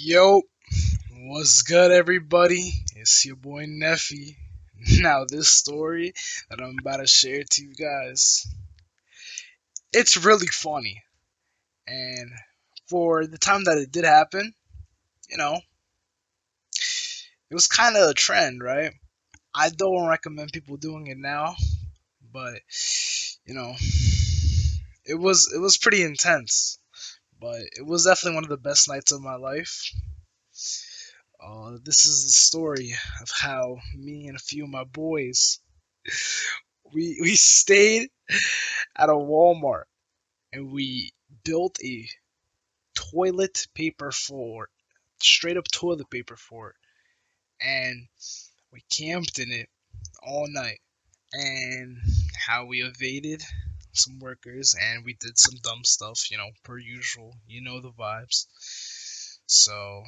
Yo, what's good, everybody? It's your boy Nephy. Now, this story that I'm about to share to you guys, it's really funny. And for the time that it did happen, you know, it was kind of a trend, right? I don't recommend people doing it now, but you know, it was pretty intense. But it was definitely one of the best nights of my life. This is the story of how me and a few of my boys we stayed at a Walmart and we built a toilet paper fort, straight up toilet paper fort, and we camped in it all night. And how we evaded some workers and we did some dumb stuff, per usual. You know the vibes. So,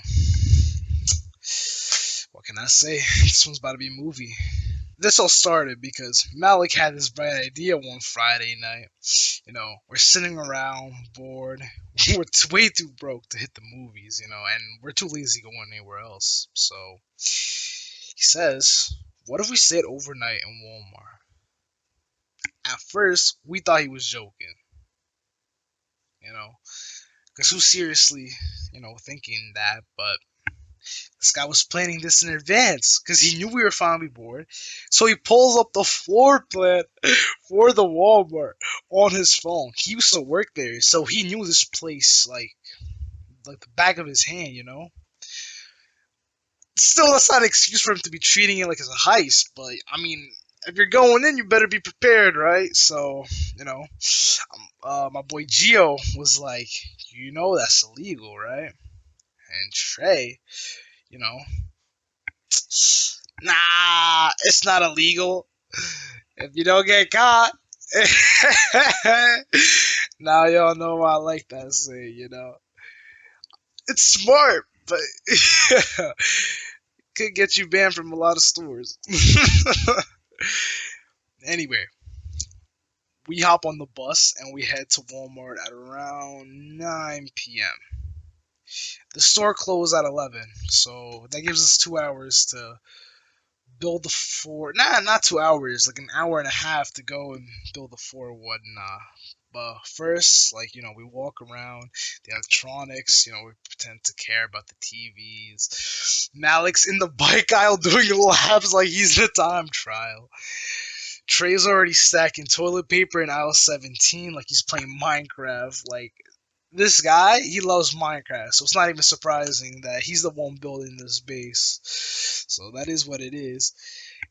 what can I say? This one's about to be a movie. This all started because Malik had this bright idea one Friday night. We're sitting around bored. We're way too broke to hit the movies, and we're too lazy going anywhere else. So he says, "What if we stayed overnight in Walmart?" At first, we thought he was joking, you know, because who's seriously, thinking that? But this guy was planning this in advance because he knew we were finally bored. So he pulls up the floor plan for the Walmart on his phone. He used to work there, so he knew this place like the back of his hand. Still, that's not an excuse for him to be treating it like it's a heist. But I mean, if you're going in, you better be prepared, right? So, my boy Gio was like, that's illegal, right? And Trey, you know, nah, it's not illegal if you don't get caught. Now y'all know why I like that saying. It's smart, but could get you banned from a lot of stores. Anyway, we hop on the bus and we head to Walmart at around 9 p.m. The store closed at 11, so that gives us 2 hours to build the fort. Nah, not 2 hours, like an hour and a half to go and build the fort or whatnot. But first, we walk around the electronics, we pretend to care about the TVs. Malik's in the bike aisle doing laps like he's in a time trial. Trey's already stacking toilet paper in aisle 17 like he's playing Minecraft. Like, this guy, he loves Minecraft, so it's not even surprising that he's the one building this base. So that is what it is.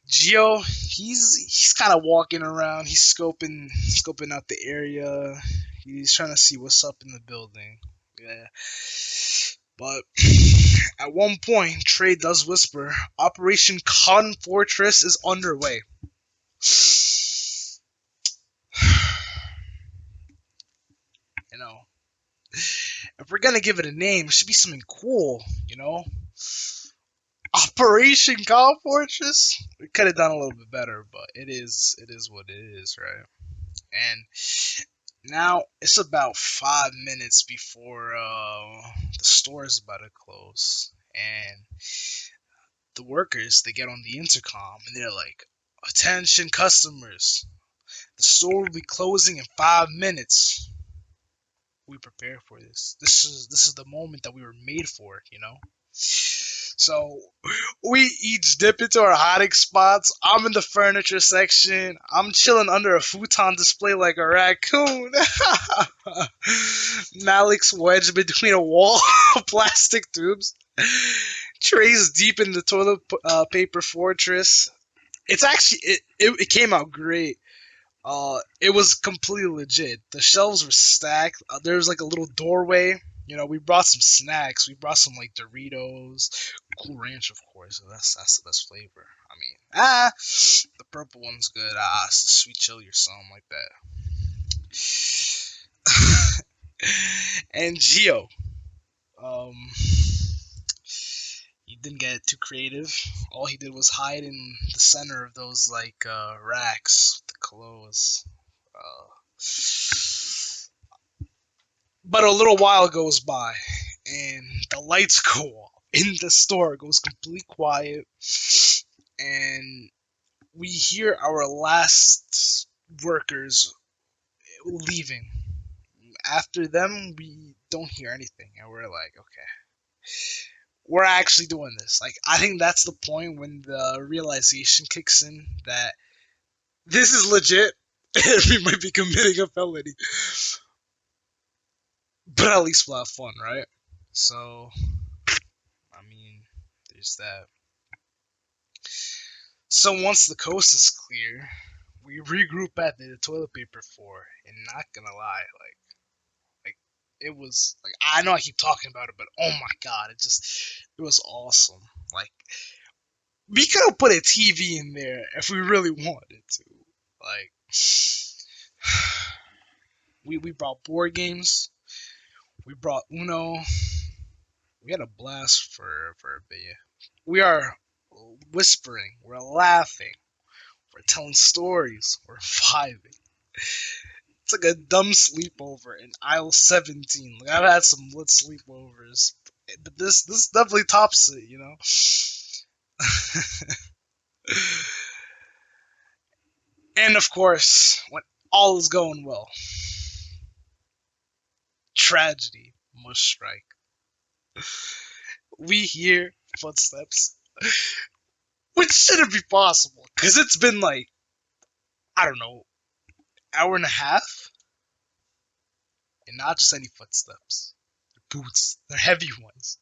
Gio, he's kind of walking around. He's scoping out the area. He's trying to see what's up in the building. Yeah. But at one point, Trey does whisper, "Operation Con Fortress is underway." You know, if we're gonna give it a name, it should be something cool. Operation Con Fortress. We could have done a little bit better, but it is what it is, right? And now it's about 5 minutes before the store is about to close, and the workers they get on the intercom and they're like, "Attention, customers! The store will be closing in 5 minutes." We prepare for this. This is the moment that we were made for. So we each dip into our hiding spots. I'm in the furniture section. I'm chilling under a futon display like a raccoon. Malik's wedged between a wall of plastic tubes. Trey's deep in the toilet paper fortress. It's actually it came out great. It was completely legit. The shelves were stacked. There was like a little doorway. We brought some snacks. We brought some like Doritos, Cool Ranch, of course. So that's the best flavor. I mean, the purple one's good. It's the sweet chili or something like that. And Gio, um, he didn't get too creative. All he did was hide in the center of those like racks with the clothes. Uh, but a little while goes by, and the lights go off in the store. It goes completely quiet, and we hear our last workers leaving. After them, we don't hear anything, and we're like, okay, we're actually doing this. Like, I think that's the point when the realization kicks in that this is legit. And we might be committing a felony, but at least we'll have fun, right? So, I mean, there's that. So once the coast is clear, we regroup at the toilet paper floor, and not gonna lie, like it was like I know I keep talking about it, but oh my god, it was awesome. Like we could have put a TV in there if we really wanted to. Like we brought board games, we brought Uno, we had a blast for a bit. We are whispering, we're laughing, we're telling stories, we're vibing. It's like a dumb sleepover in aisle 17. Like I've had some lit sleepovers, but this definitely tops it, you know. And of course, when all is going well, tragedy must strike. We hear footsteps, which shouldn't be possible because it's been like I don't know, hour and a half, and not just any footsteps. They're boots. They're heavy ones.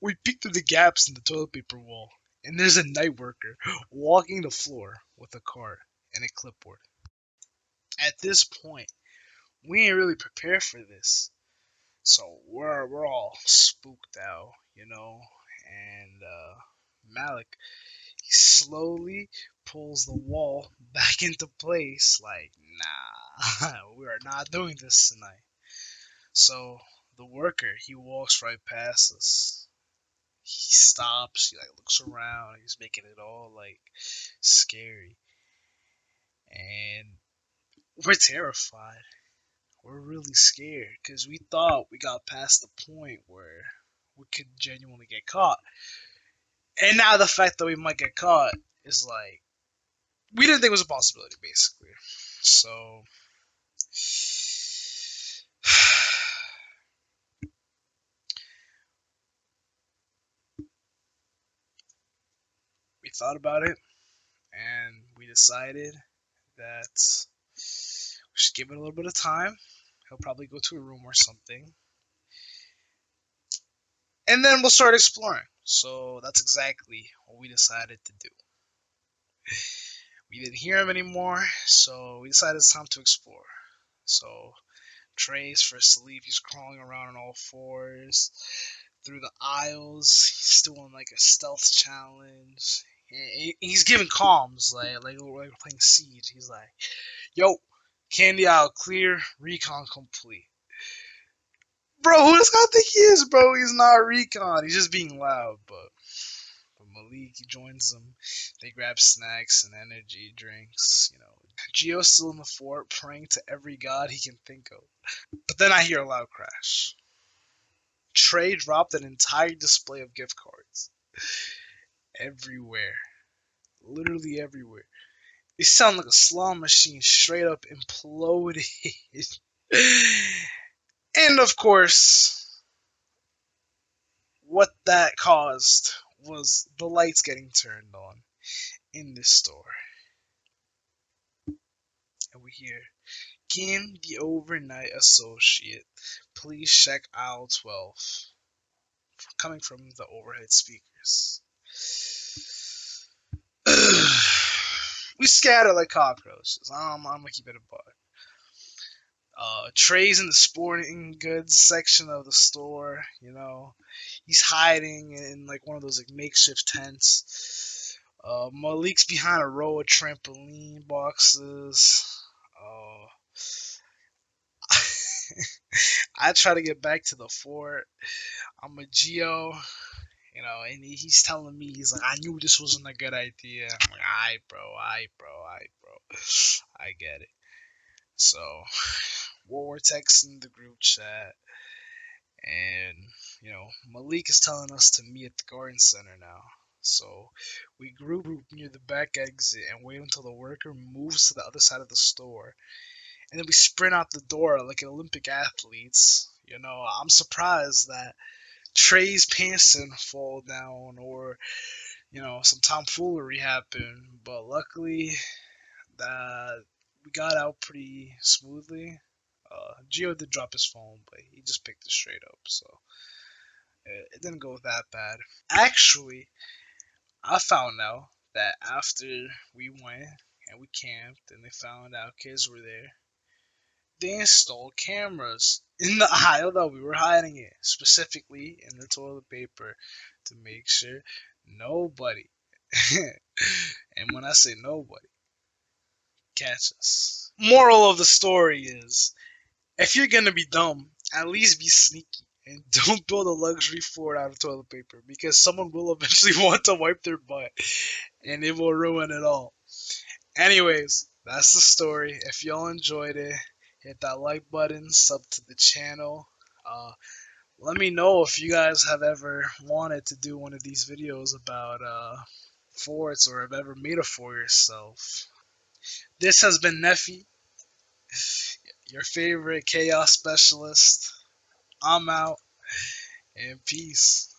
We peek through the gaps in the toilet paper wall, and there's a night worker walking the floor with a card and a clipboard. At this point, we ain't really prepared for this, so we're all spooked out, you know. And Malik, he slowly pulls the wall back into place, like, nah, we are not doing this tonight. So the worker, he walks right past us. He stops, he like looks around, he's making it all like scary. And we're terrified. We're really scared because we thought we got past the point where we could genuinely get caught. And now the fact that we might get caught is like we didn't think it was a possibility basically. So we thought about it and we decided that we should give it a little bit of time. He'll probably go to a room or something. And then we'll start exploring. So that's exactly what we decided to do. We didn't hear him anymore, so we decided it's time to explore. So Trey's first to leave. He's crawling around on all fours through the aisles. He's doing like a stealth challenge. He's giving comms like we're playing Siege. He's like, "Yo, candy aisle clear, recon complete." Bro, who does God think he is, bro? He's not recon. He's just being loud, but Malik, he joins them. They grab snacks and energy drinks, you know. Gio's still in the fort, praying to every god he can think of. But then I hear a loud crash. Trey dropped an entire display of gift cards. Everywhere. Literally everywhere. It sounded like a slot machine straight up imploded. And of course, what that caused was the lights getting turned on in this store. And we hear, "Can the overnight associate please check aisle 12?" Coming from the overhead speakers. We scatter like cockroaches. I'm gonna keep it a buck. Trey's in the sporting goods section of the store. You know, he's hiding in like one of those like makeshift tents. Malik's behind a row of trampoline boxes. Uh, I try to get back to the fort. I'm a Geo, you know, and he's telling me, he's like, "I knew this wasn't a good idea." I'm like, "Aight, bro, aight, bro, aight, bro. I get it." So we're texting the group chat, And, Malik is telling us to meet at the garden center now. So we group near the back exit and wait until the worker moves to the other side of the store. And then we sprint out the door like Olympic athletes. I'm surprised that Trey's pants didn't fall down or, some tomfoolery happened. But luckily, that we got out pretty smoothly. Gio did drop his phone, but he just picked it straight up, so it didn't go that bad. Actually, I found out that after we went and we camped and they found out kids were there, they installed cameras in the aisle that we were hiding in, specifically in the toilet paper, to make sure nobody, and when I say nobody, catch us. Moral of the story is, if you're gonna be dumb, at least be sneaky and don't build a luxury fort out of toilet paper because someone will eventually want to wipe their butt and it will ruin it all. Anyways, that's the story. If y'all enjoyed it, hit that like button, sub to the channel. Uh, Let me know if you guys have ever wanted to do one of these videos about forts or have ever made a fort yourself. This has been Nephy, your favorite chaos specialist. I'm out, and peace.